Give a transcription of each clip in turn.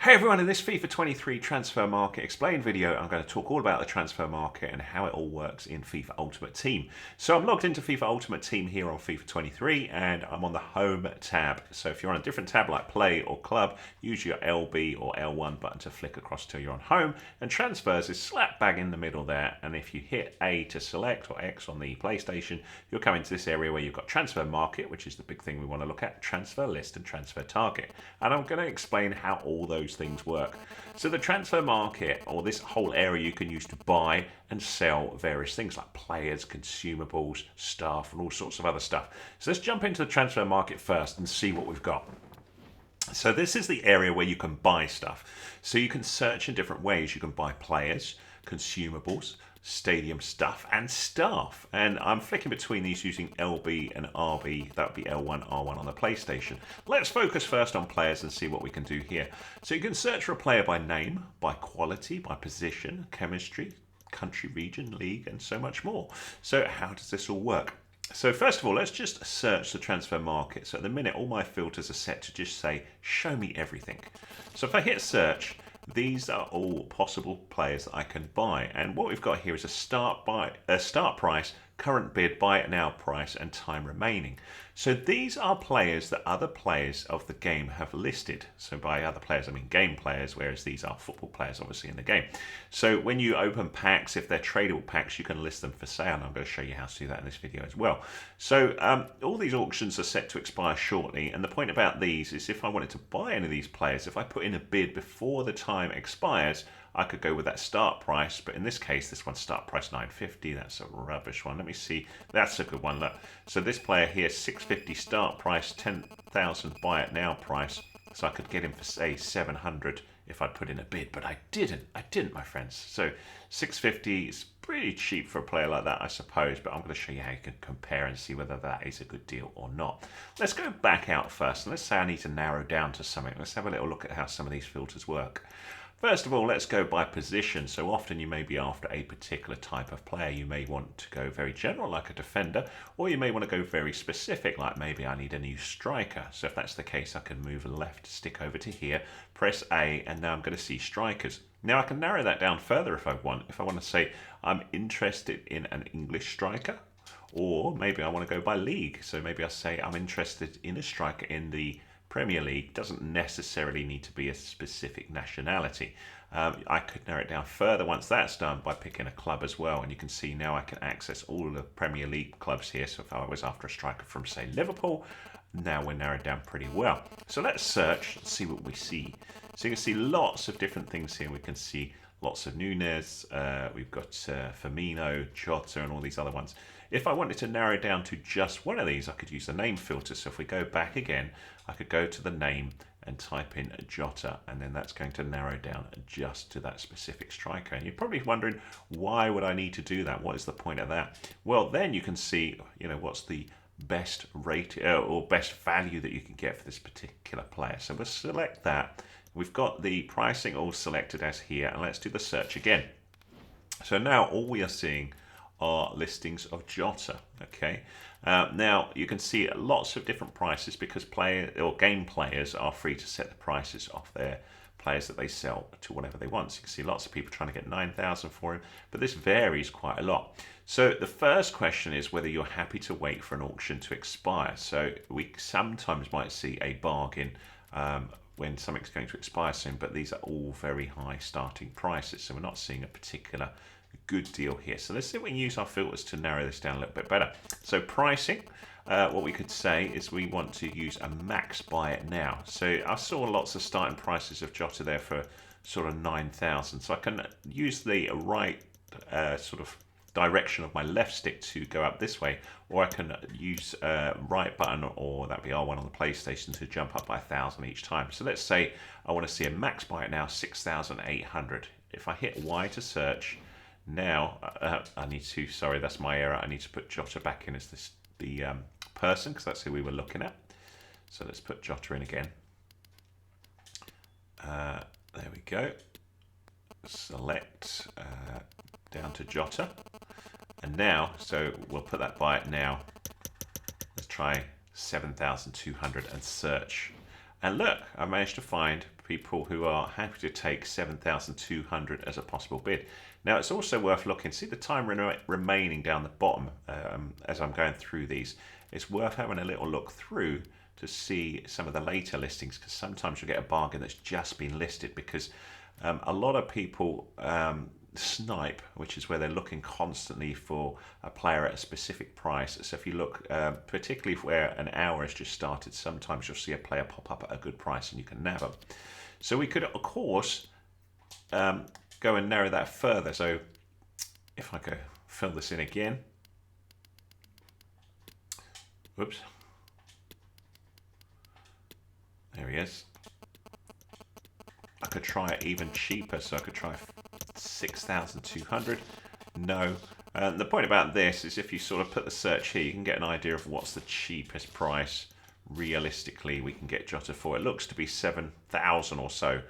Hey everyone, in this FIFA 23 Transfer Market Explained video, I'm going to talk all about the transfer market and how it all works in FIFA Ultimate Team. So I'm logged into FIFA Ultimate Team here on FIFA 23 and I'm on the Home tab. So if you're on a different tab like Play or Club, use your LB or L1 button to flick across till you're on Home. And Transfers is slap bang in the middle there. And if you hit A to select or X on the PlayStation, you'll come into this area where you've got Transfer Market, which is the big thing we want to look at, Transfer List and Transfer Target. And I'm going to explain how all those things work. So the transfer market, or this whole area, you can use to buy and sell various things like players, consumables, staff, and all sorts of other stuff. So let's jump into the transfer market first and see what we've got. So this is the area where you can buy stuff. So you can search in different ways. You can buy players, consumables, stadium stuff, and staff. And I'm flicking between these using LB and RB. That would be L1, R1 on the PlayStation. Let's focus first on players and see what we can do here. So you can search for a player by name, by quality, by position, chemistry, country, region, league, and so much more. So how does this all work? So first of all, let's just search the transfer market. So at the minute, all my filters are set to just say, show me everything. So if I hit search, these are all possible players that I can buy. And what we've got here is a start price, current bid, buy it now price, and time remaining. So these are players that other players of the game have listed. So by other players, I mean game players, whereas these are football players, obviously, in the game. So when you open packs, if they're tradable packs, you can list them for sale. And I'm going to show you how to do that in this video as well. So all these auctions are set to expire shortly. And the point about these is if I wanted to buy any of these players, if I put in a bid before the time expires, I could go with that start price, but in this case, this one's start price $9.50. That's a rubbish one. Let me see. That's a good one. Look. So this player here, $6.50 start price, $10,000 buy it now price. So I could get him for say $700 if I put in a bid, but I didn't. I didn't, my friends. So $6.50 is pretty cheap for a player like that, I suppose. But I'm going to show you how you can compare and see whether that is a good deal or not. Let's go back out first, and let's say I need to narrow down to something. Let's have a little look at how some of these filters work. First of all, let's go by position. So often you may be after a particular type of player. You may want to go very general like a defender, or you may want to go very specific like maybe I need a new striker. So if that's the case, I can move a left stick over to here, press A, and now I'm going to see strikers. Now I can narrow that down further if I want. If I want to say I'm interested in an English striker, or maybe I want to go by league. So maybe I say I'm interested in a striker in the Premier League. Doesn't necessarily need to be a specific nationality. I could narrow it down further once that's done by picking a club as well, and you can see now I can access all the Premier League clubs here. So if I was after a striker from say Liverpool, now we're narrowed down pretty well. So let's search and see what we see. So you can see lots of different things here. We can see lots of Nunes, we've got Firmino, Jota, and all these other ones. If I wanted to narrow down to just one of these, I could use the name filter. So if we go back again, I could go to the name and type in Jota, and then that's going to narrow down just to that specific striker. And you're probably wondering, why would I need to do that? What is the point of that? Well, then you can see, what's the best rate or best value that you can get for this particular player. So we'll select that. We've got the pricing all selected as here, and let's do the search again. So now all we are seeing are listings of Jota. Okay. Now you can see lots of different prices because game players are free to set the prices of their players that they sell to whatever they want. So you can see lots of people trying to get 9,000 for him, but this varies quite a lot. So the first question is whether you're happy to wait for an auction to expire. So we sometimes might see a bargain when something's going to expire soon, but these are all very high starting prices, so we're not seeing a particular good deal here. So let's see if we can use our filters to narrow this down a little bit better. So pricing, what we could say is we want to use a max buy it now. So I saw lots of starting prices of Jota there for sort of 9,000. So I can use the right sort of direction of my left stick to go up this way, or I can use right button, or that'd be R1 on the PlayStation, to jump up by 1,000 each time. So let's say I want to see a max buy it now, 6,800. If I hit Y to search, now I need to, sorry, that's my error. I need to put Jota back in as the person, because that's who we were looking at. So let's put Jota in again. There we go. Select down to Jota. And now, so we'll put that buy it now. Let's try 7,200 and search. And look, I managed to find people who are happy to take 7,200 as a possible bid. Now it's also worth looking, see the time remaining down the bottom as I'm going through these. It's worth having a little look through to see some of the later listings, because sometimes you'll get a bargain that's just been listed, because a lot of people snipe, which is where they're looking constantly for a player at a specific price. So if you look, particularly where an hour has just started, sometimes you'll see a player pop up at a good price and you can nab them. So we could, of course, go and narrow that further. So if I go fill this in again, whoops, there he is. I could try it even cheaper, so I could try 6,200. No. The point about this is if you sort of put the search here, you can get an idea of what's the cheapest price realistically we can get Jota for. It looks to be 7,000 or so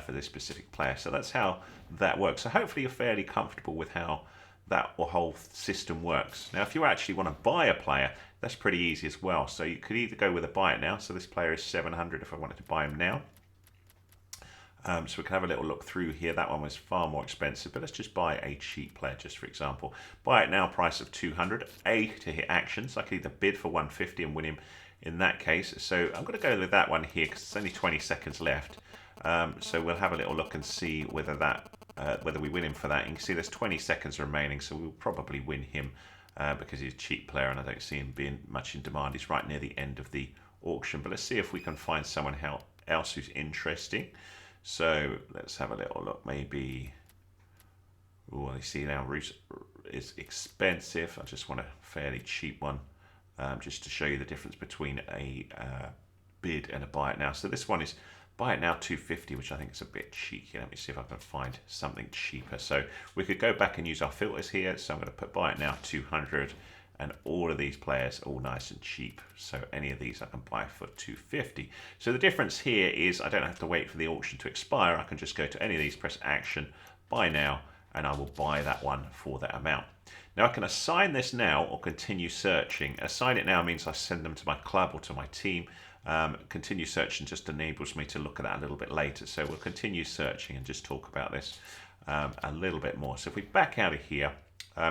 for this specific player. So that's how that works. So hopefully you're fairly comfortable with how that whole system works. Now, if you actually want to buy a player, that's pretty easy as well. So you could either go with a buy it now. So this player is 700 if I wanted to buy him now. So we can have a little look through here. That one was far more expensive, but let's just buy a cheap player, just for example. Buy it now, price of 200. A to hit action, so I can either bid for 150 and win him in that case. So I'm going to go with that one here because it's only 20 seconds left. So we'll have a little look and see whether that whether we win him for that. You can see there's 20 seconds remaining, so we'll probably win him because he's a cheap player and I don't see him being much in demand. He's right near the end of the auction, but let's see if we can find someone else who's interesting. So let's have a little look. Maybe, oh, you see now Roos is expensive. I just want a fairly cheap one, just to show you the difference between a bid and a buy it now. So this one is buy it now 250, which I think is a bit cheeky. Let me see if I can find something cheaper. So we could go back and use our filters here. So I'm going to put buy it now 200. And all of these players are all nice and cheap. So any of these I can buy for 250. So the difference here is I don't have to wait for the auction to expire. I can just go to any of these, press action, buy now, and I will buy that one for that amount. Now I can assign this now or continue searching. Assign it now means I send them to my club or to my team. Continue searching just enables me to look at that a little bit later. So we'll continue searching and just talk about this a little bit more. So if we back out of here,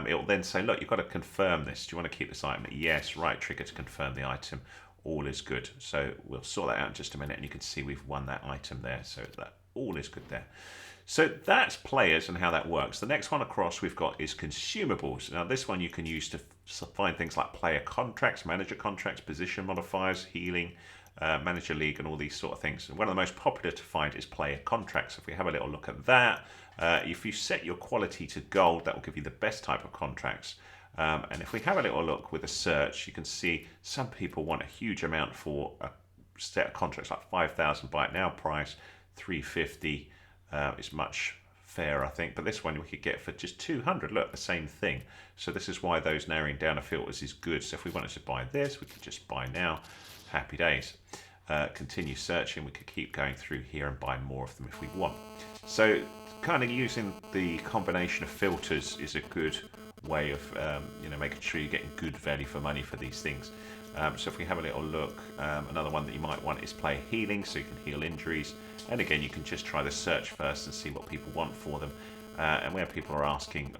it will then say, look, you've got to confirm this. Do you want to keep this item? Yes, right trigger to confirm the item. All is good. So we'll sort that out in just a minute and you can see we've won that item there. So that all is good there. So that's players and how that works. The next one across we've got is consumables. Now this one you can use to find things like player contracts, manager contracts, position modifiers, healing, manager league and all these sort of things. And one of the most popular to find is player contracts. If we have a little look at that, if you set your quality to gold, that will give you the best type of contracts. And if we have a little look with a search, you can see some people want a huge amount for a set of contracts, like 5,000 buy it now price, 350 is much fair, I think. But this one we could get for just 200. Look, the same thing. So this is why those narrowing down of filters is good. So if we wanted to buy this, we could just buy now. Happy days. Continue searching. We could keep going through here and buy more of them if we want. So kind of using the combination of filters is a good way of making sure you're getting good value for money for these things. So if we have a little look, another one that you might want is player healing, so you can heal injuries. And again, you can just try the search first and see what people want for them. And where people are asking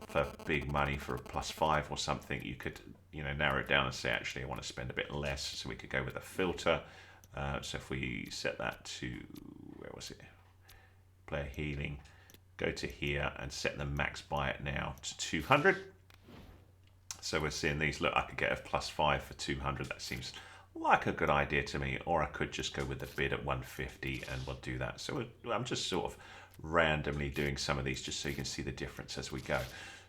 for big money for a +5 or something, you could narrow it down and say, actually, I want to spend a bit less. So we could go with a filter. So if we set that to, where was it? Player healing. Go to here and set the max buy it now to 200. So we're seeing these. Look, I could get a +5 for 200. That seems like a good idea to me. Or I could just go with the bid at 150 and we'll do that. So I'm just sort of randomly doing some of these just so you can see the difference as we go.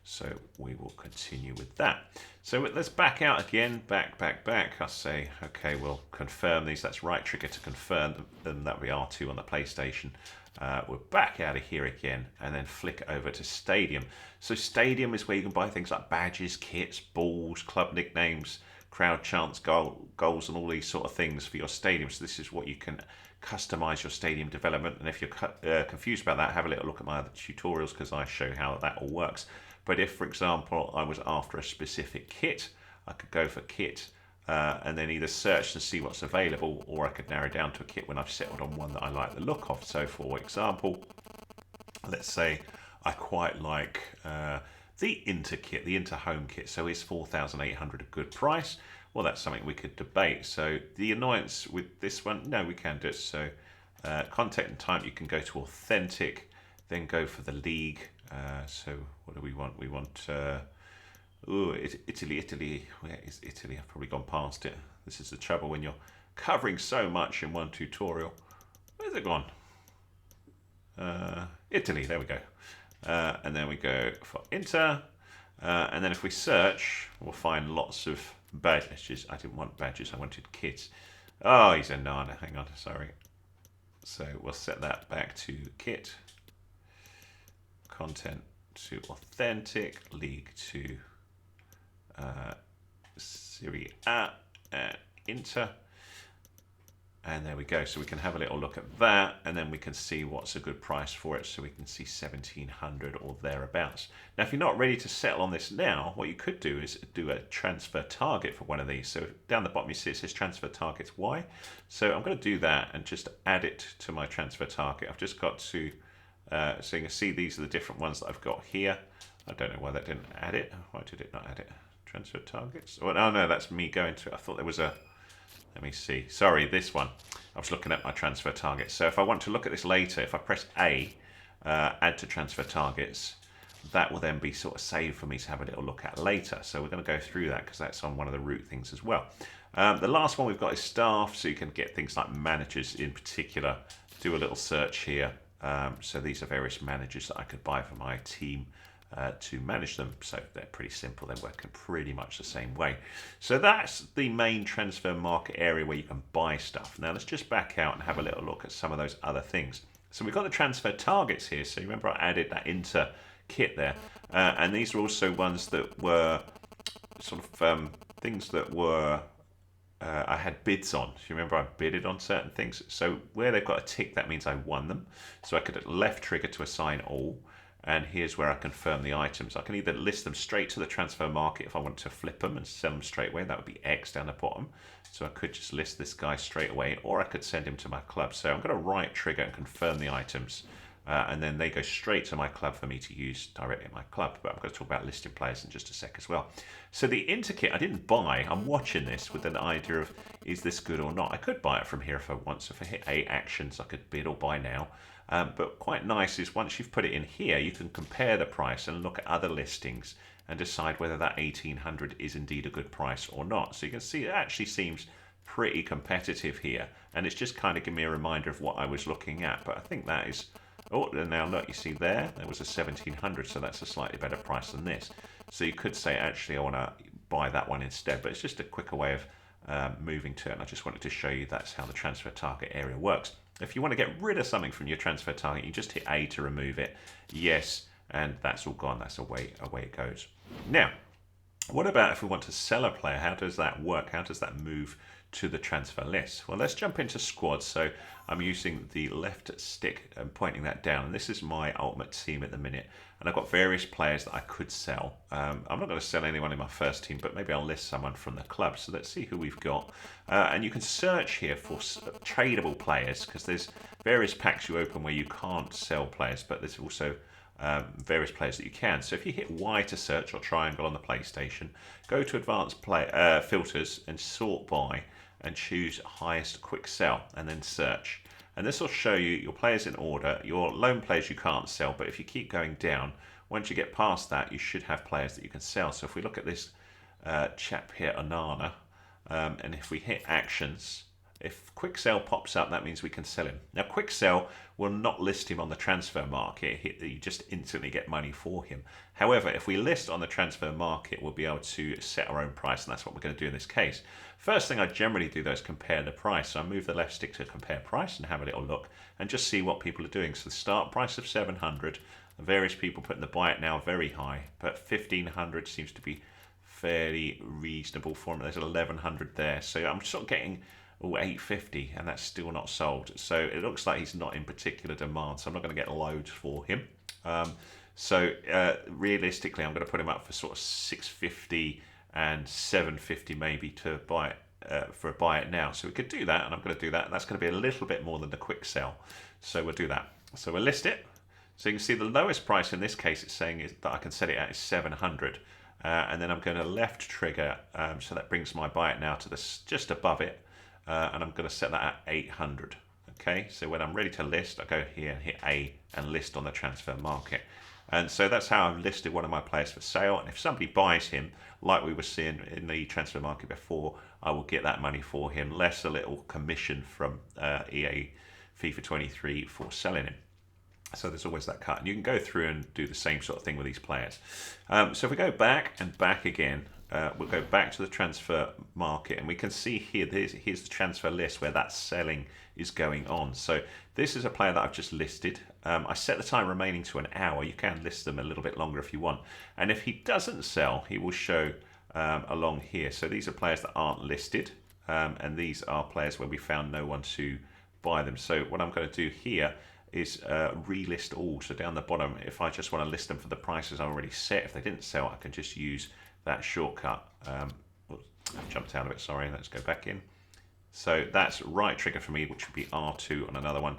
So we will continue with that. So let's back out again, back. I'll say, okay, we'll confirm these. That's right trigger to confirm them. That we are R2 on the PlayStation. We're back out of here again and then flick over to Stadium. So Stadium is where you can buy things like badges, kits, balls, club nicknames, crowd chants, goals and all these sort of things for your stadium. So this is what you can customize your stadium development. And if you're confused about that, have a little look at my other tutorials because I show how that all works. But if, for example, I was after a specific kit, I could go for kit and then either search and see what's available, or I could narrow down to a kit when I've settled on one that I like the look of. So for example, let's say I quite like the Inter kit, the Inter home kit. So is 4,800 a good price? Well, that's something we could debate. So the annoyance with this one, no, we can do it. So content and type, you can go to authentic, then go for the league. So what do we want? We want Italy. Where is Italy? I've probably gone past it. This is the trouble when you're covering so much in one tutorial. Where's it gone? Italy, there we go. And then we go for Inter. And then if we search, we'll find lots of badges. I didn't want badges, I wanted kits. Oh, he's a Nana. Hang on, sorry. So we'll set that back to kit. Content to authentic. League to Serie A and Inter. And there we go. So we can have a little look at that, and then we can see what's a good price for it. So we can see 1,700 or thereabouts. Now, if you're not ready to settle on this now, what you could do is do a transfer target for one of these. So down the bottom, you see it says transfer targets Y. So I'm going to do that and just add it to my transfer target. I've just got to, so you can see these are the different ones that I've got here. I don't know why that didn't add it. Why did it not add it? Transfer targets? Oh, no, that's me going to, I thought there was a, let me see. Sorry, this one. I was looking at my transfer targets. So if I want to look at this later, if I press A, add to transfer targets, that will then be sort of saved for me to have a little look at later. So we're going to go through that because that's on one of the root things as well. The last one we've got is staff, so you can get things like managers in particular. Do a little search here. So these are various managers that I could buy for my team. To manage them, so they're pretty simple. They're working pretty much the same way. So that's the main transfer market area where you can buy stuff. Now let's just back out and have a little look at some of those other things. So we've got the transfer targets here. So you remember I added that Inter kit there, and these are also ones that were sort of things that were I had bids on. So you remember I bidded on certain things. So where they've got a tick, that means I won them. So I could left trigger to assign all. And here's where I confirm the items. I can either list them straight to the transfer market if I want to flip them and sell them straight away. That would be X down the bottom. So I could just list this guy straight away, or I could send him to my club. So I'm going to right trigger and confirm the items. And then they go straight to my club for me to use directly at my club. But I'm going to talk about listing players in just a sec as well. So the Inter kit I didn't buy. I'm watching this with an idea of, is this good or not? I could buy it from here if I want. So if I hit 8 actions, I could bid or buy now. But quite nice is once you've put it in here, you can compare the price and look at other listings and decide whether that 1,800 is indeed a good price or not. So you can see it actually seems pretty competitive here. And it's just kind of giving me a reminder of what I was looking at. But I think that is, oh, now look, you see there was a 1,700. So that's a slightly better price than this. So you could say, actually, I want to buy that one instead. But it's just a quicker way of moving to it. And I just wanted to show you that's how the transfer target area works. If you want to get rid of something from your transfer target, you just hit A to remove it. Yes, and that's all gone. That's away it goes. Now, what about if we want to sell a player? How does that work? How does that move to the transfer list? Well, let's jump into squads. So I'm using the left stick and pointing that down. And this is my ultimate team at the minute. And I've got various players that I could sell. I'm not going to sell anyone in my first team, but maybe I'll list someone from the club. So let's see who we've got. And you can search here for tradable players because there's various packs you open where you can't sell players, but there's also various players that you can. So if you hit Y to search or triangle on the PlayStation, go to advanced filters and sort by and choose highest quick sell and then search. And this will show you your players in order. Your loan players you can't sell, but if you keep going down, once you get past that, you should have players that you can sell. So if we look at this chap here, Onana, and if we hit actions, if quick sell pops up, that means we can sell him. Now, quick sell will not list him on the transfer market. You just instantly get money for him. However, if we list on the transfer market, we'll be able to set our own price, and that's what we're going to do in this case. First thing I generally do, though, is compare the price. So I move the left stick to compare price and have a little look and just see what people are doing. So the start price of 700, various people putting the buy it now very high, but 1,500 seems to be fairly reasonable for him. There's 1,100 there. So I'm sort of getting 850, and that's still not sold. So it looks like he's not in particular demand, so I'm not going to get loads for him. Realistically, I'm going to put him up for sort of 650 and $7.50 maybe to buy it. For a buy it now, so we could do that, and I'm going to do that. That's going to be a little bit more than the quick sell, so we'll do that. So we'll list it. So you can see the lowest price in this case it's saying is that I can set it at is 700, and then I'm going to left trigger, so that brings my buy it now to this just above it, and I'm going to set that at 800. Okay, so when I'm ready to list, I go here and hit A and list on the transfer market. And so that's how I've listed one of my players for sale. And if somebody buys him, like we were seeing in the transfer market before, I will get that money for him, less a little commission from EA FIFA 23 for selling him. So there's always that cut. And you can go through and do the same sort of thing with these players. So if we go back and back again, we'll go back to the transfer market, and we can see here, here's the transfer list where that selling is going on. So this is a player that I've just listed. I set the time remaining to an hour. You can list them a little bit longer if you want. And if he doesn't sell, he will show along here. So these are players that aren't listed, and these are players where we found no one to buy them. So what I'm going to do here is relist all. So down the bottom, if I just want to list them for the prices I already set, if they didn't sell, I can just use that shortcut. I've jumped out of it, sorry. Let's go back in. So that's right trigger for me, which would be R2 on another one.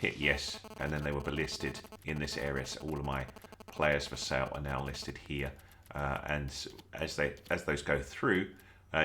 Hit yes, and then they will be listed in this area. So all of my players for sale are now listed here, and as those go through,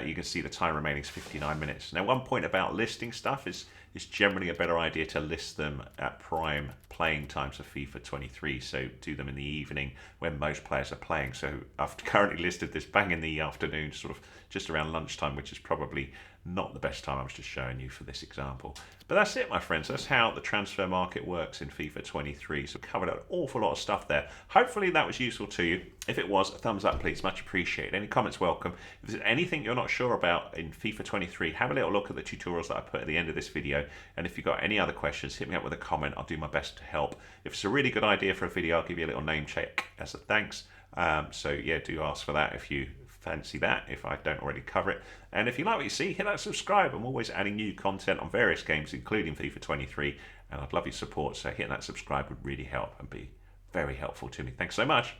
you can see the time remaining is 59 minutes. Now, one point about listing stuff is it's generally a better idea to list them at prime playing times of FIFA 23. So do them in the evening when most players are playing. So I've currently listed this bang in the afternoon, sort of just around lunchtime, which is probably not the best time. I was just showing you for this example. But that's it, my friends. That's how the transfer market works in FIFA 23. So we covered an awful lot of stuff there. Hopefully that was useful to you. If it was, a thumbs up, please. Much appreciated. Any comments welcome. If there's anything you're not sure about in FIFA 23, have a little look at the tutorials that I put at the end of this video. And if you've got any other questions, hit me up with a comment. I'll do my best to help. If it's a really good idea for a video, I'll give you a little name check as a thanks. So yeah, do ask for that if you fancy that, if I don't already cover it. And if you like what you see, hit that subscribe. I'm always adding new content on various games, including FIFA 23, and I'd love your support. So hitting that subscribe would really help and be very helpful to me. Thanks so much.